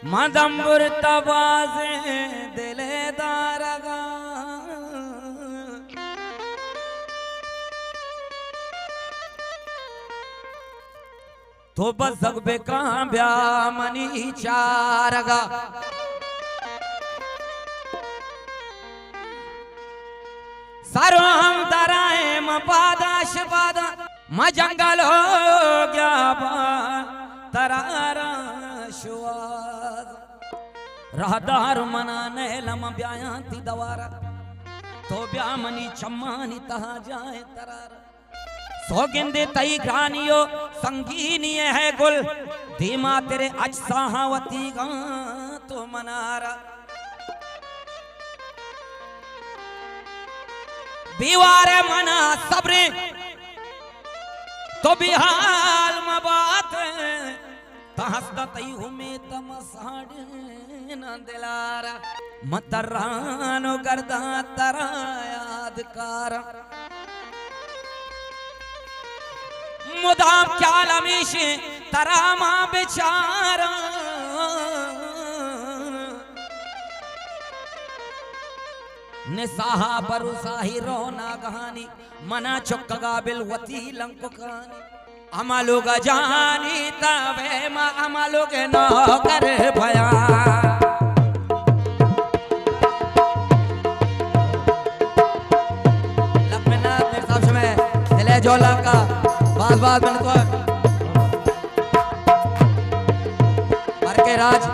मदम्बुर तबाज़े दिलेदारगा तो बज़ग बेकां ब्या मनी चारगा सारो हम दराए मपादाश पादा म जंगल हो गया बा तरारा शुआद रहदार मनाने लम ब्यायांती दवारा तो ब्या मनी चम्मानी तहा जाए तरारा सौगिंदे तई घानियो संगीनी है गुल धीमा तेरे अजसाहावती गा तो मनारा बीवारे मना सब्रे तो बिहाल मबात तहसदा तई हुमे तमसाड़े न दिलारा मतरानो गर्दा तरा यादकार मुदाम क्या लमीश तरामा बेचारा निसाहा बरुसाही रोना गहानी मना चुक्का बिलवती लंकुकानी अमलुग जानी तवे मा अमलुग नौकर भया लखना मेरे साहब से मैं दिले जोला का बात बात मैंने तो मर के राज